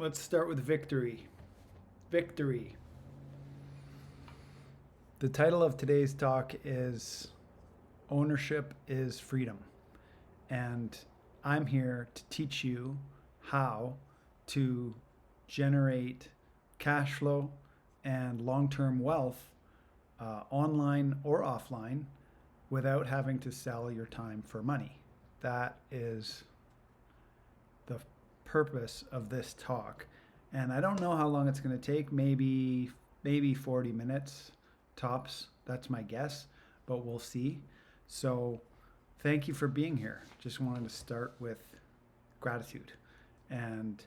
Let's start with victory. Victory. The title of today's talk is Ownership is Freedom. And I'm here to teach you how to generate cash flow and long-term wealth online or offline without having to sell your time for money. That is the purpose of this talk. And I don't know how long it's going to take, maybe 40 minutes tops. That's my guess, but we'll see. So thank you for being here. Just wanted to start with gratitude. And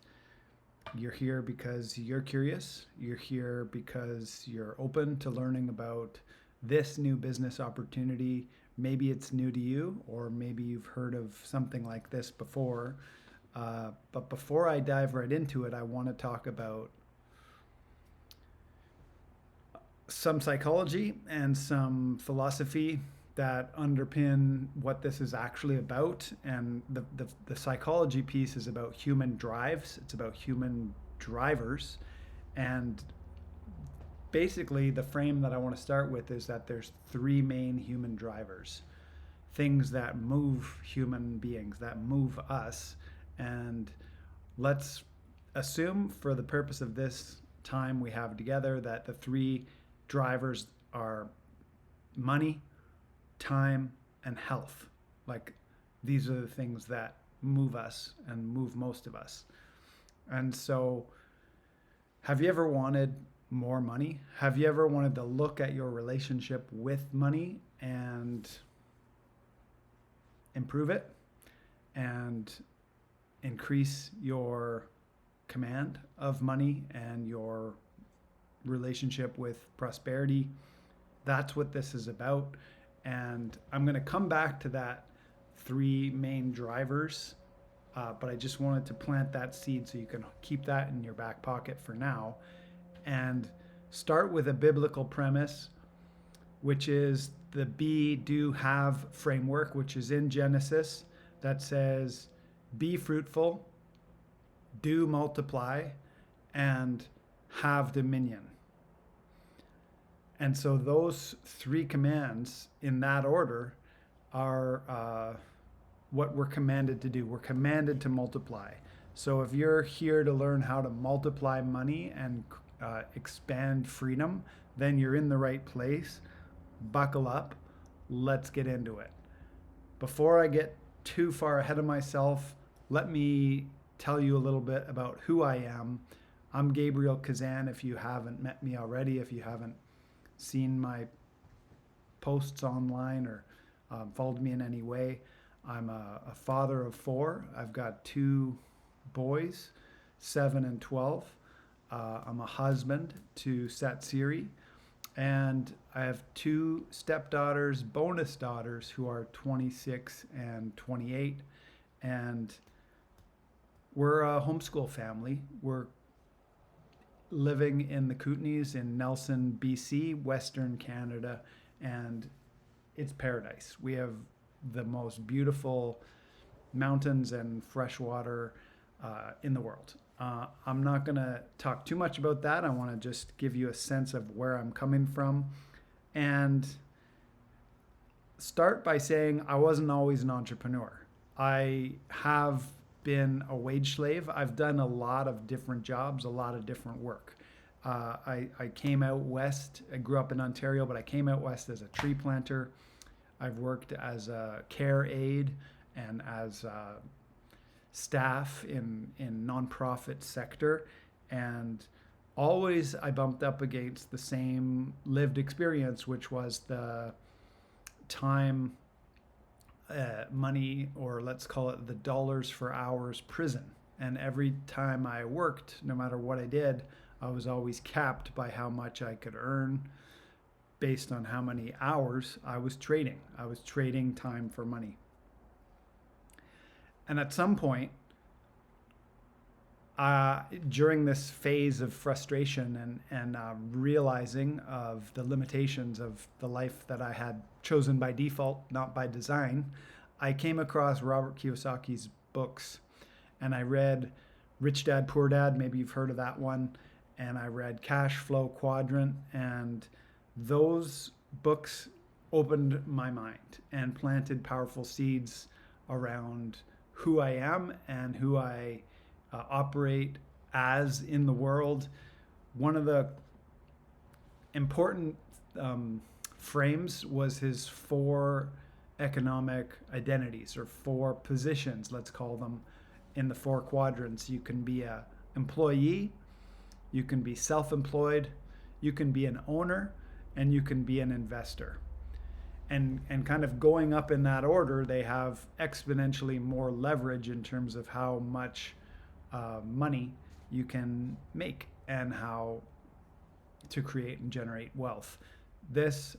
you're here because you're curious. You're here because you're open to learning about this new business opportunity. Maybe it's new to you, or maybe you've heard of something like this before. But before I dive right into it, I want to talk about some psychology and some philosophy that underpin what this is actually about. And the psychology piece is about human drives. It's about human drivers. And basically the frame that I want to start with is that there's three main human drivers, things that move human beings, that move us. And let's assume for the purpose of this time we have together that the three drivers are money, time, and health. Like, these are the things that move us and move most of us. And so, have you ever wanted more money? Have you ever wanted to look at your relationship with money and improve it and increase your command of money and your relationship with prosperity? That's what this is about. And I'm going to come back to that three main drivers, but I just wanted to plant that seed so you can keep that in your back pocket for now, and start with a biblical premise, which is the be, do, have framework, which is in Genesis, that says be fruitful, do multiply, and have dominion. And so those three commands in that order are what we're commanded to do. We're commanded to multiply. So if you're here to learn how to multiply money and expand freedom, then you're in the right place. Buckle up. Let's get into it. Before I get too far ahead of myself, let me tell you a little bit about who I am. I'm Gabriel Kazan, if you haven't met me already, if you haven't seen my posts online or followed me in any way. I'm a father of four. I've got two boys, 7 and 12. I'm a husband to Satsiri, and I have two stepdaughters, bonus daughters, who are 26 and 28. And we're a homeschool family. We're living in the Kootenays in Nelson, BC, Western Canada, and it's paradise. We have the most beautiful mountains and fresh water in the world. I'm not going to talk too much about that. I want to just give you a sense of where I'm coming from, and start by saying I wasn't always an entrepreneur. I have been a wage slave. I've done a lot of different jobs, a lot of different work. I came out west. I grew up in Ontario, but I came out west as a tree planter. I've worked as a care aide and as staff in nonprofit sector, and always I bumped up against the same lived experience, which was the time, money, or let's call it the dollars for hours prison. And every time I worked, no matter what I did, I was always capped by how much I could earn based on how many hours I was trading. I was trading time for money. And at some point, during this phase of frustration and realizing of the limitations of the life that I had chosen by default, not by design, I came across Robert Kiyosaki's books, and I read Rich Dad, Poor Dad. Maybe you've heard of that one. And I read Cashflow Quadrant, and those books opened my mind and planted powerful seeds around who I am and who I operate as in the world. One of the important frames was his 4 economic identities, or 4 positions, let's call them, in the 4 quadrants. You can be an employee, you can be self-employed, you can be an owner, and you can be an investor. And kind of going up in that order, they have exponentially more leverage in terms of how much money you can make and how to create and generate wealth. This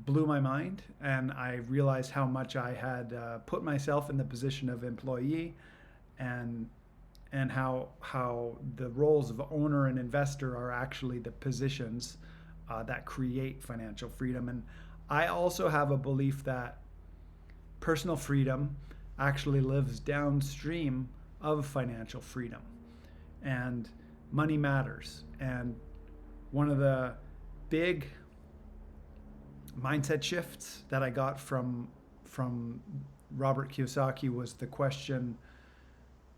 blew my mind, and I realized how much I had put myself in the position of employee, and how the roles of owner and investor are actually the positions that create financial freedom. And I also have a belief that personal freedom actually lives downstream of financial freedom, and money matters. And one of the big mindset shifts that I got from Robert Kiyosaki was the question,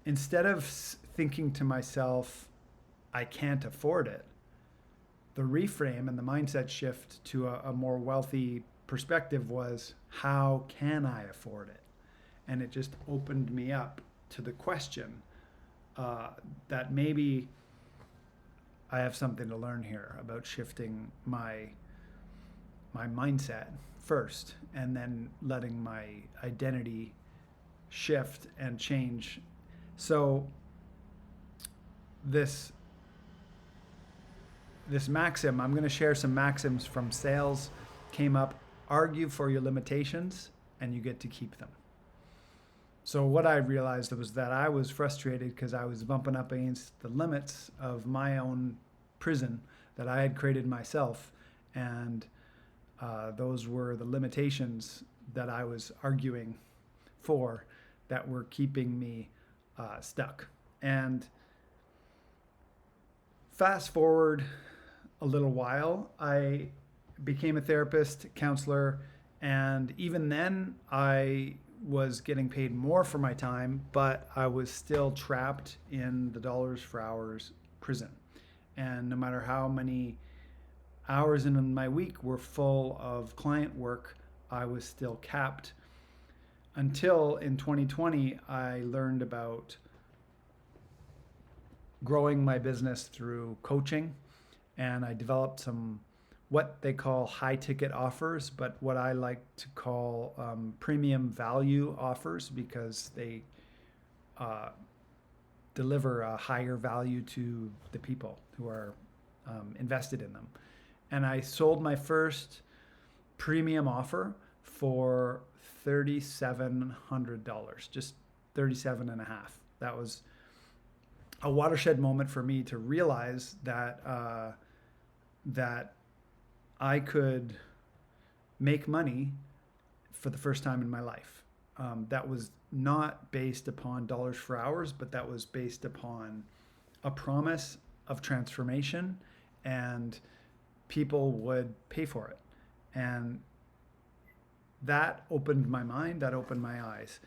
instead of thinking to myself, I can't afford it, the reframe and the mindset shift to a more wealthy perspective was, how can I afford it? And it just opened me up to the question that maybe I have something to learn here about shifting my mindset first, and then letting my identity shift and change. So this maxim, I'm going to share some maxims from sales, came up: argue for your limitations and you get to keep them. So what I realized was that I was frustrated because I was bumping up against the limits of my own prison that I had created myself, and those were the limitations that I was arguing for that were keeping me stuck. And fast forward a little while, I became a therapist, counselor, and even then I was getting paid more for my time, but I was still trapped in the dollars for hours prison. And no matter how many hours in my week were full of client work, I was still capped, until in 2020 I learned about growing my business through coaching, and I developed some what they call high ticket offers, but what I like to call premium value offers, because they deliver a higher value to the people who are invested in them. And I sold my first premium offer for $3,700, just 37 and a half. That was a watershed moment for me to realize that that I could make money for the first time in my life. That was not based upon dollars for hours, but that was based upon a promise of transformation, and people would pay for it. And that opened my mind, that opened my eyes.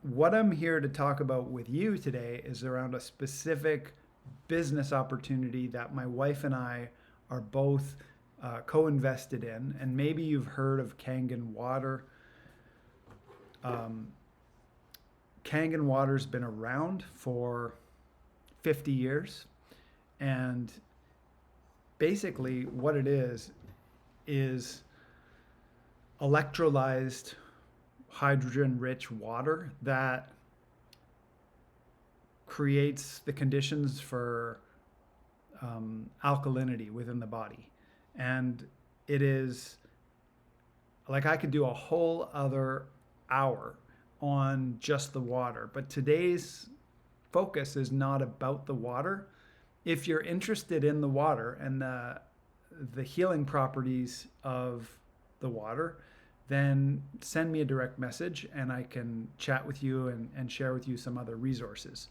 What I'm here to talk about with you today is around a specific business opportunity that my wife and I are both co-invested in. And maybe you've heard of Kangen Water. Kangen Water's been around for 50 years. And basically what it is electrolyzed hydrogen-rich water that creates the conditions for alkalinity within the body. And it is like, I could do a whole other hour on just the water, but today's focus is not about the water. If you're interested in the water and the healing properties of the water, then send me a direct message and I can chat with you and share with you some other resources.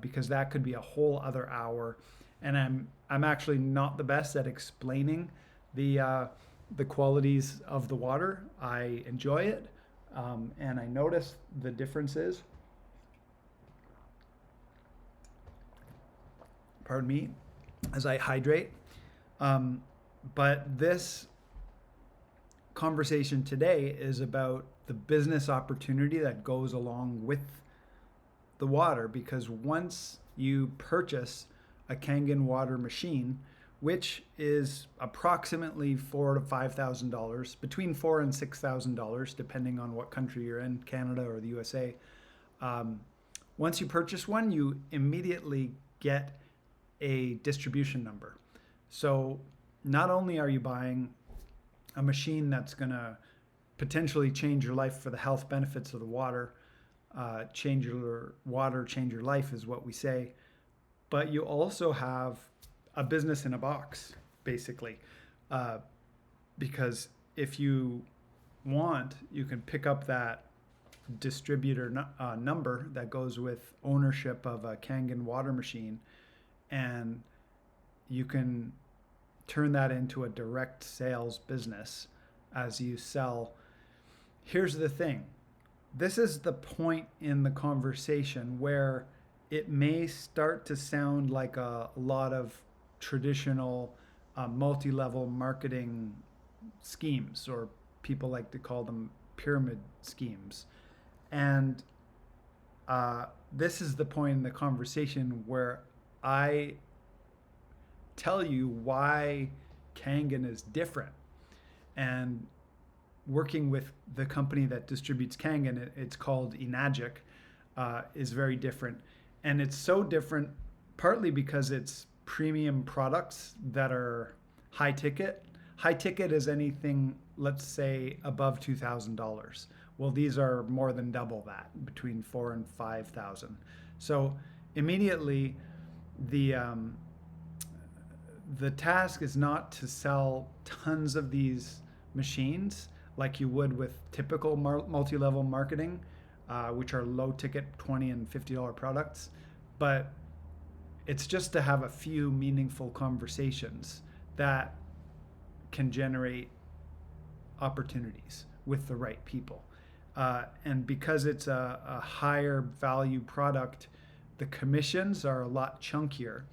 because that could be a whole other hour. And I'm actually not the best at explaining the qualities of the water. I enjoy it, and I notice the differences. Pardon me, as I hydrate. But this conversation today is about the business opportunity that goes along with the water, because once you purchase a Kangen water machine, which is approximately $4,000 to $5,000, between $4,000 and $6,000, depending on what country you're in, Canada or the USA. Once you purchase one, you immediately get a distribution number. So not only are you buying a machine that's going to potentially change your life for the health benefits of the water, change your water, change your life is what we say, but you also have a business in a box, basically. Because if you want, you can pick up that distributor number that goes with ownership of a Kangen water machine, and you can turn that into a direct sales business as you sell. Here's the thing. This is the point in the conversation where it may start to sound like a lot of traditional multi-level marketing schemes, or people like to call them pyramid schemes. And this is the point in the conversation where I tell you why Kangen is different. And working with the company that distributes Kangen, it's called Enagic, is very different. And it's so different partly because it's premium products that are high ticket. High ticket is anything, let's say, above $2,000. Well, these are more than double that, between $4,000 and $5,000. So immediately, the task is not to sell tons of these machines like you would with typical multi-level marketing, which are low ticket $20 and $50 products, but it's just to have a few meaningful conversations that can generate opportunities with the right people. And because it's a higher value product, the commissions are a lot chunkier.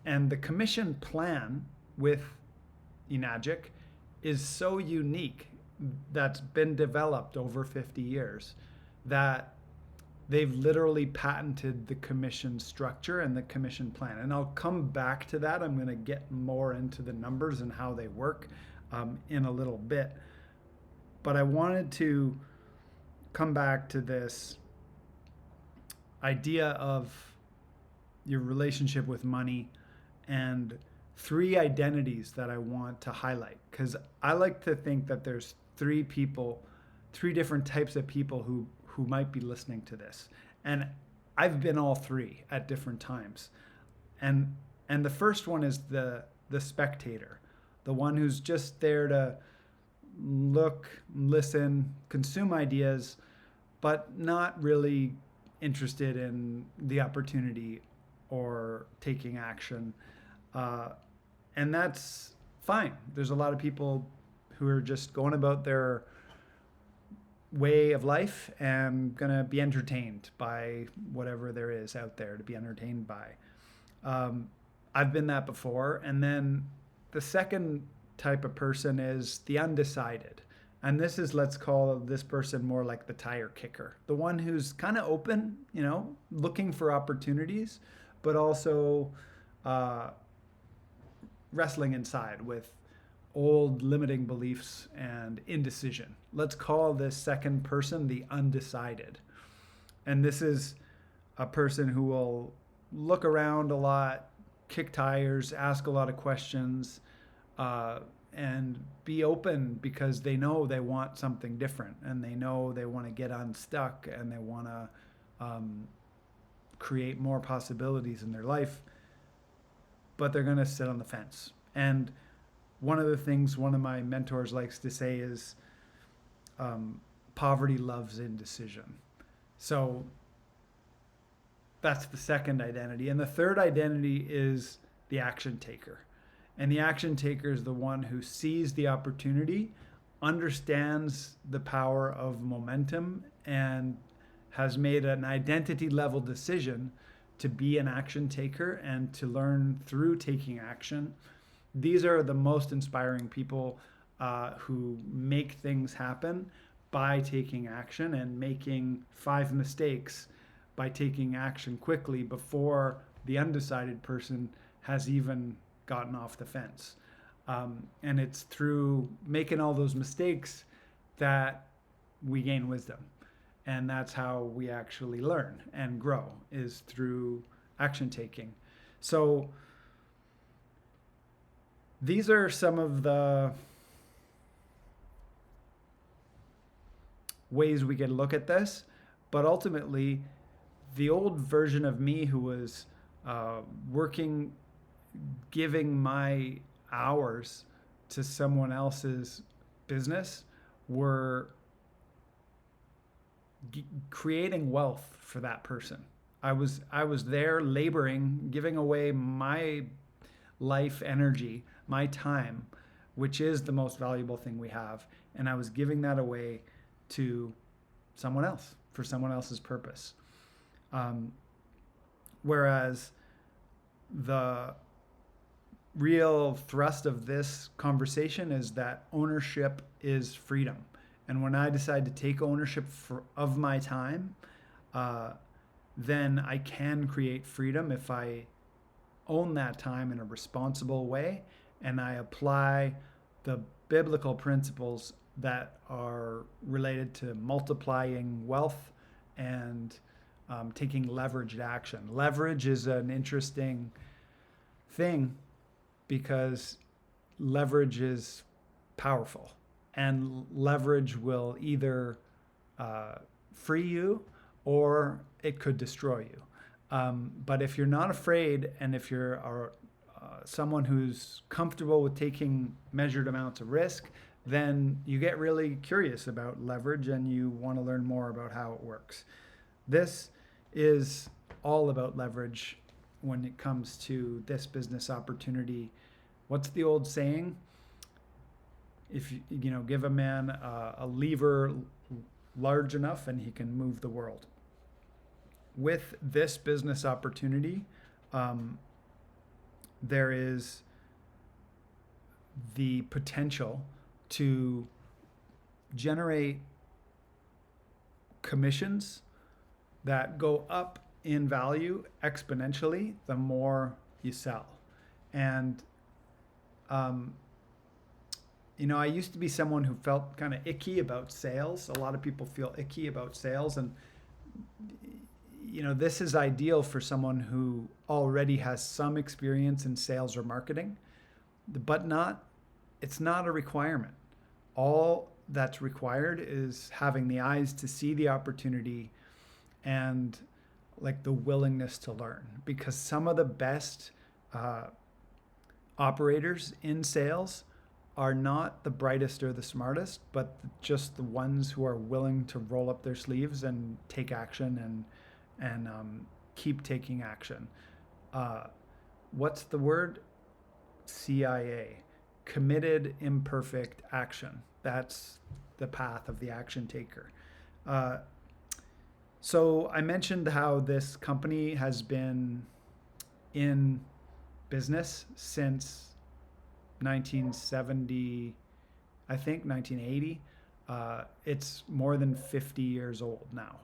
And the commission plan with Enagic is so unique, that's been developed over 50 years, that they've literally patented the commission structure and the commission plan. And I'll come back to that. I'm going to get more into the numbers and how they work in a little bit. But I wanted to come back to this idea of your relationship with money and three identities that I want to highlight, because I like to think that there's three different types of people who might be listening to this. And I've been all three at different times. And the first one is the spectator, the one who's just there to look, listen, consume ideas, but not really interested in the opportunity or taking action. And that's fine. There's a lot of people who are just going about their way of life and gonna be entertained by whatever there is out there to be entertained by. I've been that before. And then the second type of person is the undecided. And this is, let's call this person more like the tire kicker, the one who's kind of open, looking for opportunities, but also wrestling inside with old limiting beliefs and indecision. Let's call this second person the undecided. And this is a person who will look around a lot, kick tires, ask a lot of questions, and be open because they know they want something different, and they know they want to get unstuck, and they want to create more possibilities in their life, but they're going to sit on the fence. And one of the things one of my mentors likes to say is poverty loves indecision. So that's the second identity. And the third identity is the action taker. And the action taker is the one who sees the opportunity, understands the power of momentum, and has made an identity level decision to be an action taker and to learn through taking action. These are the most inspiring people who make things happen by taking action and making 5 mistakes by taking action quickly before the undecided person has even gotten off the fence. And it's through making all those mistakes that we gain wisdom. And that's how we actually learn and grow, is through action taking. So these are some of the ways we can look at this. But ultimately, the old version of me who was working, giving my hours to someone else's business, were creating wealth for that person. I was there laboring, giving away my life energy, my time, which is the most valuable thing we have, and I was giving that away to someone else for someone else's purpose. Whereas the real thrust of this conversation is that ownership is freedom. And when I decide to take ownership of my time, then I can create freedom if I own that time in a responsible way and I apply the biblical principles that are related to multiplying wealth and taking leveraged action. Leverage is an interesting thing because leverage is powerful, and leverage will either free you or it could destroy you. But if you're not afraid, and if you're someone who's comfortable with taking measured amounts of risk, then you get really curious about leverage and you want to learn more about how it works. This is all about leverage when it comes to this business opportunity. What's the old saying? If you know, give a man a lever large enough and he can move the world. With this business opportunity, there is the potential to generate commissions that go up in value exponentially the more you sell. And you know, I used to be someone who felt kind of icky about sales. A lot of people feel icky about sales, and you know, this is ideal for someone who already has some experience in sales or marketing, but it's not a requirement. All that's required is having the eyes to see the opportunity and like the willingness to learn, because some of the best operators in sales are not the brightest or the smartest, but just the ones who are willing to roll up their sleeves and take action and keep taking action. What's the word? CIA, committed imperfect action. That's the path of the action taker. So I mentioned how this company has been in business since 1970, I think 1980. It's more than 50 years old now.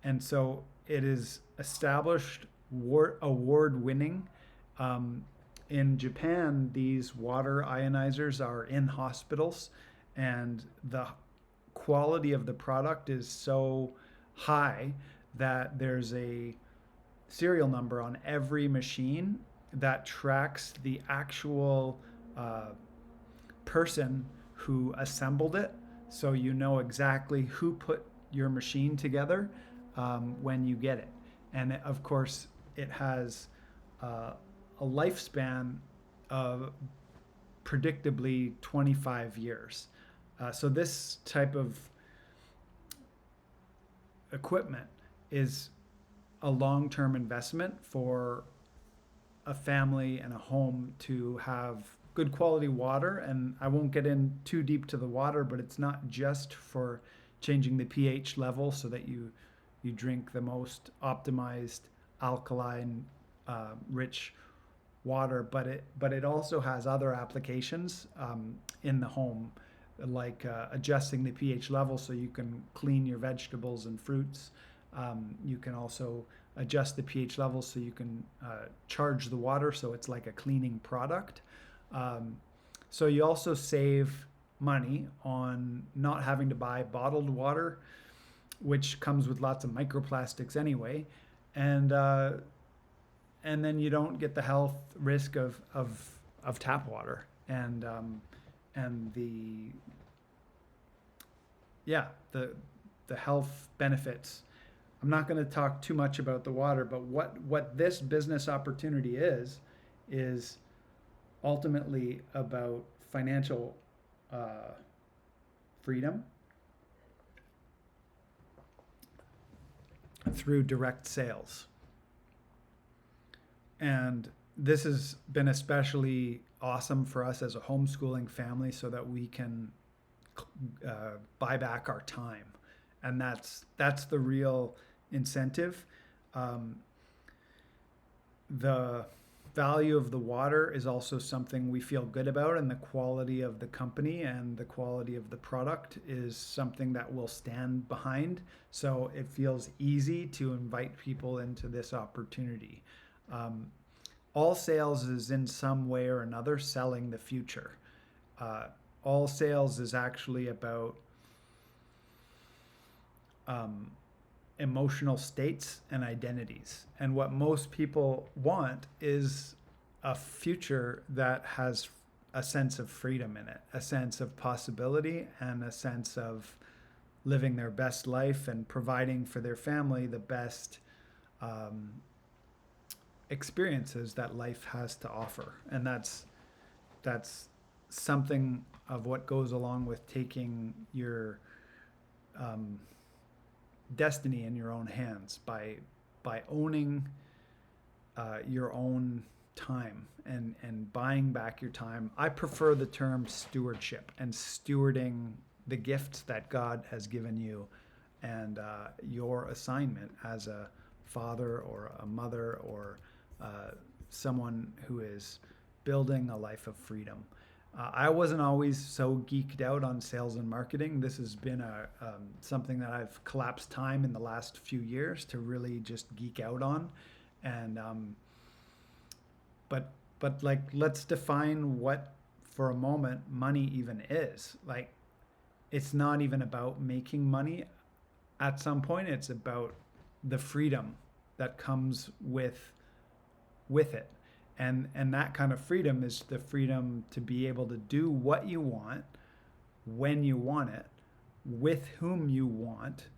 And so it is established, award-winning. In Japan, these water ionizers are in hospitals, and the quality of the product is so high that there's a serial number on every machine that tracks the actual person who assembled it, so you know exactly who put your machine together when you get it. And of course, it has a lifespan of predictably 25 years. So this type of equipment is a long-term investment for a family and a home to have good quality water. And I won't get in too deep to the water, but it's not just for changing the pH level so that you drink the most optimized alkaline rich water, but it also has other applications in the home, like adjusting the pH level so you can clean your vegetables and fruits. You can also adjust the pH level so you can charge the water so it's like a cleaning product. So you also save money on not having to buy bottled water, which comes with lots of microplastics anyway, and then you don't get the health risk of tap water and the health benefits. I'm not going to talk too much about the water, but what this business opportunity is ultimately about financial freedom through direct sales. And this has been especially awesome for us as a homeschooling family so that we can buy back our time. And that's the real incentive. The value of the water is also something we feel good about, and the quality of the company and the quality of the product is something that we'll stand behind. So it feels easy to invite people into this opportunity. All sales is in some way or another selling the future. All sales is actually about emotional states and identities. And what most people want is a future that has a sense of freedom in it, a sense of possibility, and a sense of living their best life and providing for their family the best experiences that life has to offer. And that's something of what goes along with taking your destiny in your own hands by owning your own time and buying back your time. I prefer the term stewardship and stewarding the gifts that God has given you and your assignment as a father or a mother or someone who is building a life of freedom. I wasn't always so geeked out on sales and marketing. This has been something that I've collapsed time in the last few years to really just geek out on. And but like, let's define what for a moment money even is. Like, it's not even about making money. At some point, it's about the freedom that comes with it. And that kind of freedom is the freedom to be able to do what you want, when you want it, with whom you want,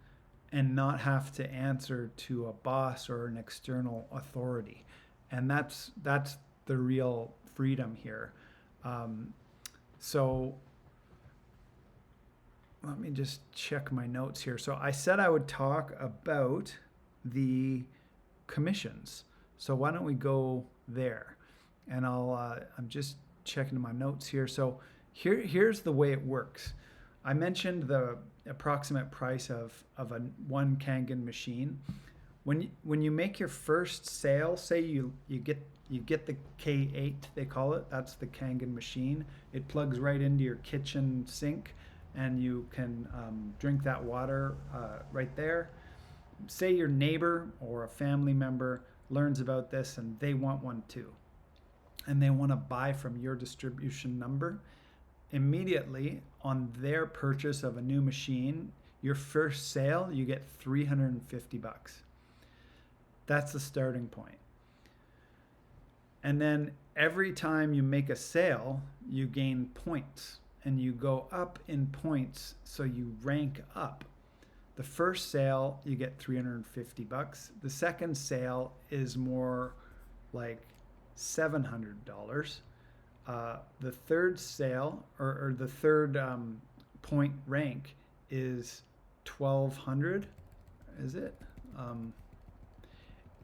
and not have to answer to a boss or an external authority. And that's the real freedom here. So let me just check my notes here. So I said I would talk about the commissions. So why don't we go there? And I'm just checking my notes here. So here's the way it works. I mentioned the approximate price of a one Kangen machine. When you make your first sale, say you get the K8, they call it. That's the Kangen machine. It plugs right into your kitchen sink, and you can drink that water right there. Say your neighbor or a family member learns about this and they want one too, and they want to buy from your distribution number. Immediately on their purchase of a new machine, your first sale, you get $350. That's the starting point. And then every time you make a sale, you gain points and you go up in points, so you rank up. The first sale, you get $350. The second sale is more like $700. The third sale, or the third point rank, is $1,200. Is it?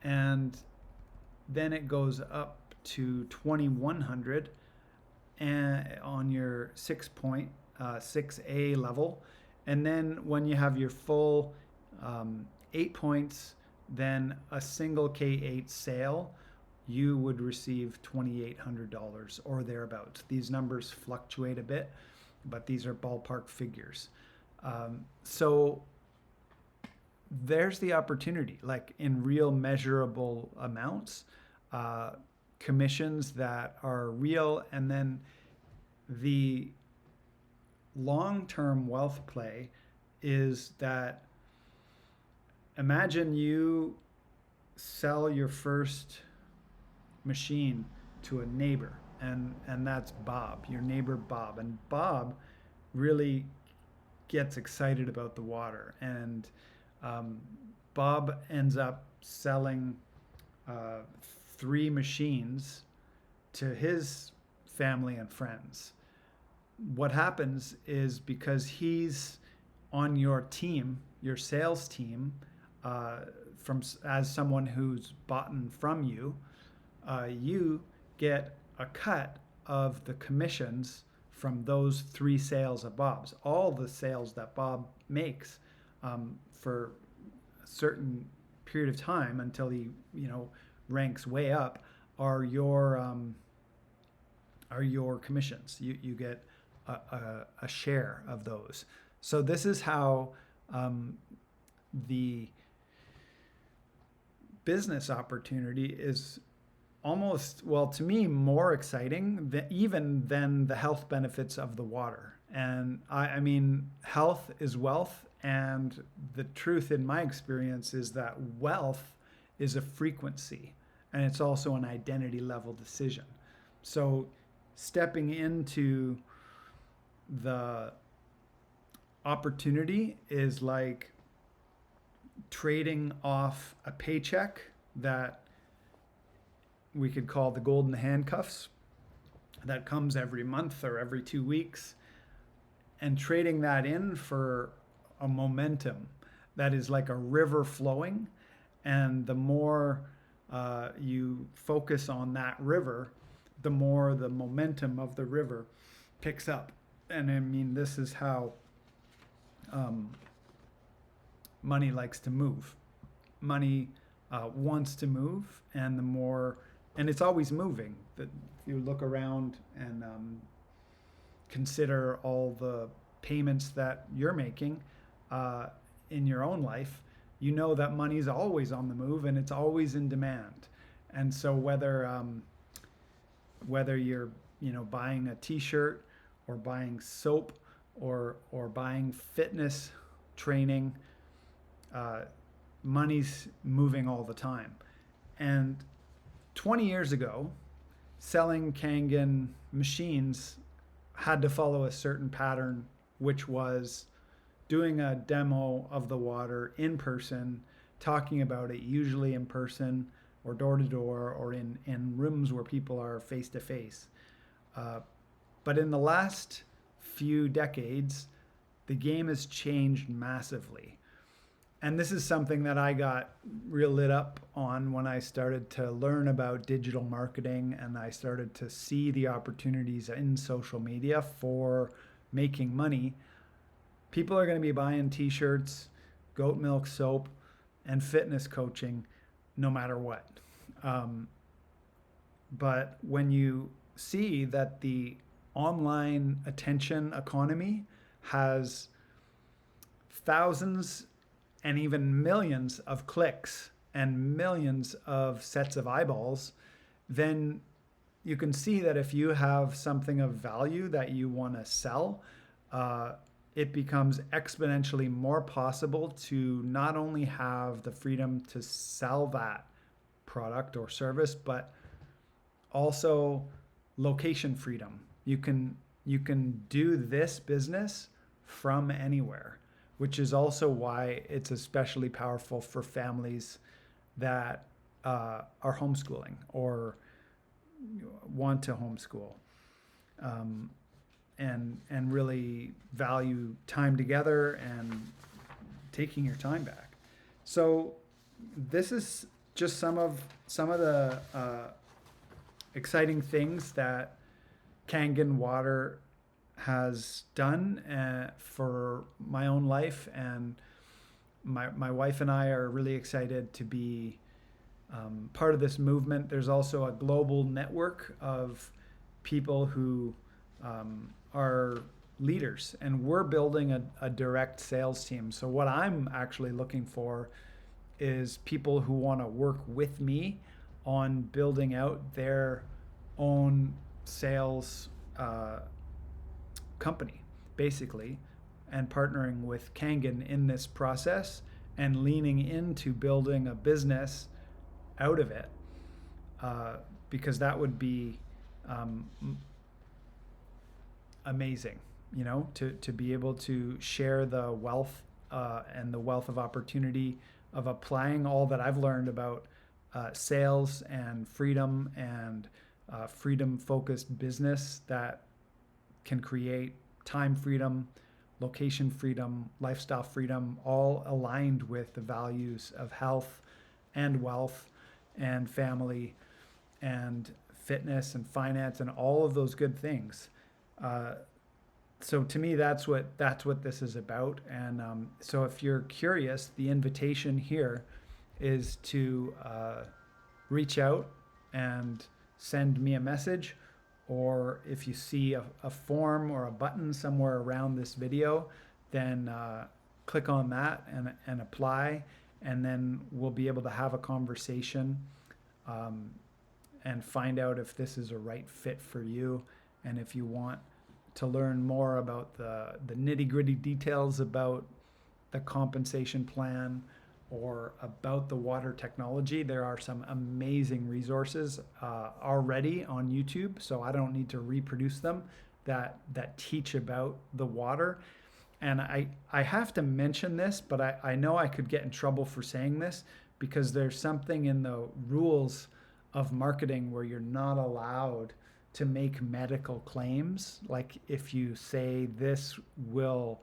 and then it goes up to 2100 and on your 6A level. And then when you have your full 8 points, then a single K8 sale, you would receive $2,800 or thereabouts. These numbers fluctuate a bit, but these are ballpark figures. So there's the opportunity, like in real measurable amounts, commissions that are real. And then the long-term wealth play is that imagine you sell your first machine to a neighbor, and that's Bob, your neighbor Bob. And Bob really gets excited about the water, and Bob ends up selling 3 machines to his family and friends. What happens is, because he's on your team, your sales team, as someone who's bought from you, you get a cut of the commissions from those 3 sales of Bob's. All the sales that Bob makes for a certain period of time until he, ranks way up, are your commissions. You get a share of those. So this is how the business opportunity is almost, well, to me, more exciting even than the health benefits of the water. And I mean, health is wealth. And the truth in my experience is that wealth is a frequency, and it's also an identity level decision. So stepping into the opportunity is like trading off a paycheck that we could call the golden handcuffs that comes every month or every 2 weeks, and trading that in for a momentum that is like a river flowing. And the more you focus on that river, the more the momentum of the river picks up. And I mean, this is how money likes to move. Money wants to move, and and it's always moving. If you look around and consider all the payments that you're making in your own life, you know that money's always on the move and it's always in demand. And so whether you're buying a t-shirt or buying soap or buying fitness training, money's moving all the time. And 20 years ago, selling Kangen machines had to follow a certain pattern, which was doing a demo of the water in person, talking about it, usually in person or door to door or in rooms where people are face to face. But in the last few decades, the game has changed massively. And this is something that I got real lit up on when I started to learn about digital marketing, and I started to see the opportunities in social media for making money. People are going to be buying t-shirts, goat milk soap, and fitness coaching no matter what. But when you see that the online attention economy has thousands and even millions of clicks and millions of sets of eyeballs, then you can see that if you have something of value that you want to sell, it becomes exponentially more possible to not only have the freedom to sell that product or service, but also location freedom. You can do this business from anywhere, which is also why it's especially powerful for families that are homeschooling or want to homeschool, and really value time together and taking your time back. So this is just some of the exciting things that Kangen Water has done for my own life, and my wife and I are really excited to be part of this movement. There's also a global network of people who are leaders, and we're building a direct sales team. So what I'm actually looking for is people who want to work with me on building out their own sales company, basically, and partnering with Kangen in this process and leaning into building a business out of it, because that would be amazing, to be able to share the wealth and the wealth of opportunity of applying all that I've learned about sales and freedom-focused business that can create time freedom, location freedom, lifestyle freedom, all aligned with the values of health and wealth and family and fitness and finance and all of those good things. So to me, that's what this is about. And so if you're curious, the invitation here is to reach out and send me a message, or if you see a form or a button somewhere around this video, then click on that and apply, and then we'll be able to have a conversation and find out if this is a right fit for you. And if you want to learn more about the nitty-gritty details about the compensation plan or about the water technology, there are some amazing resources already on YouTube, so I don't need to reproduce them, that teach about the water. And I have to mention this, but I know I could get in trouble for saying this, because there's something in the rules of marketing where you're not allowed to make medical claims. Like if you say this will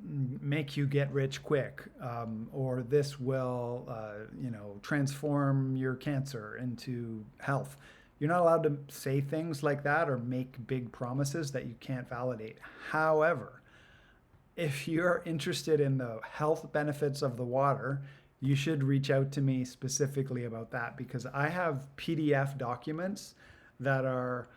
make you get rich quick, or this will transform your cancer into health, you're not allowed to say things like that or make big promises that you can't validate. However, if you're interested in the health benefits of the water, you should reach out to me specifically about that, because I have PDF documents that are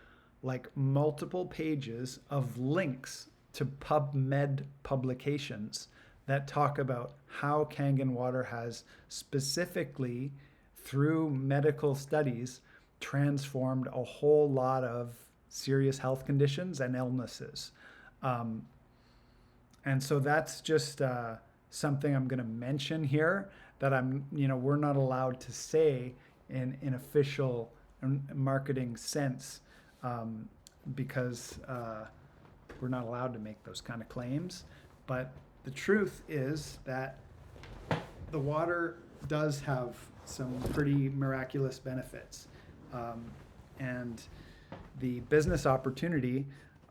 like multiple pages of links to PubMed publications that talk about how Kangen water has specifically, through medical studies, transformed a whole lot of serious health conditions and illnesses. And so that's just something I'm going to mention here, that we're not allowed to say in official marketing sense, because we're not allowed to make those kind of claims. But the truth is that the water does have some pretty miraculous benefits. And the business opportunity,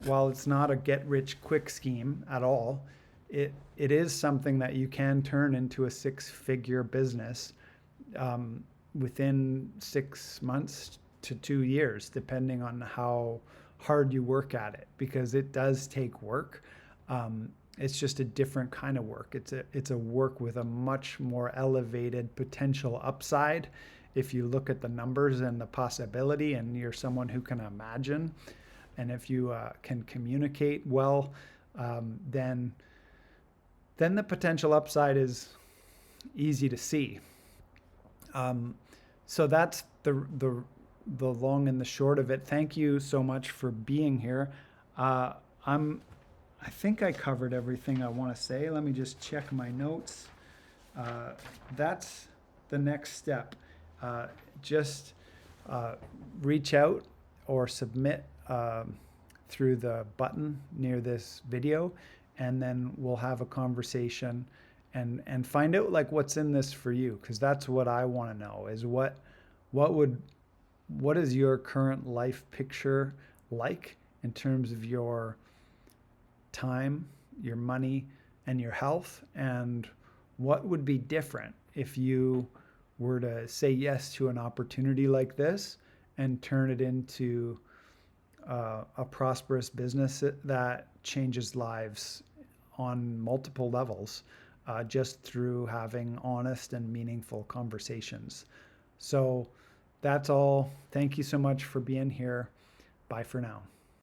while it's not a get-rich-quick scheme at all, it is something that you can turn into a six-figure business within 6 months to 2 years, depending on how hard you work at it, because it does take work. It's just a different kind of work. It's a work with a much more elevated potential upside. If you look at the numbers and the possibility, and you're someone who can imagine, and if you can communicate well, then the potential upside is easy to see. So that's the long and the short of it. Thank you so much for being here. I think I covered everything I want to say. Let me just check my notes. That's the next step. Just reach out or submit through the button near this video, and then we'll have a conversation and find out like what's in this for you, because that's what I want to know, is what is your current life picture like in terms of your time, your money, and your health, and what would be different if you were to say yes to an opportunity like this and turn it into a prosperous business that changes lives on multiple levels, just through having honest and meaningful conversations. So that's all. Thank you so much for being here. Bye for now.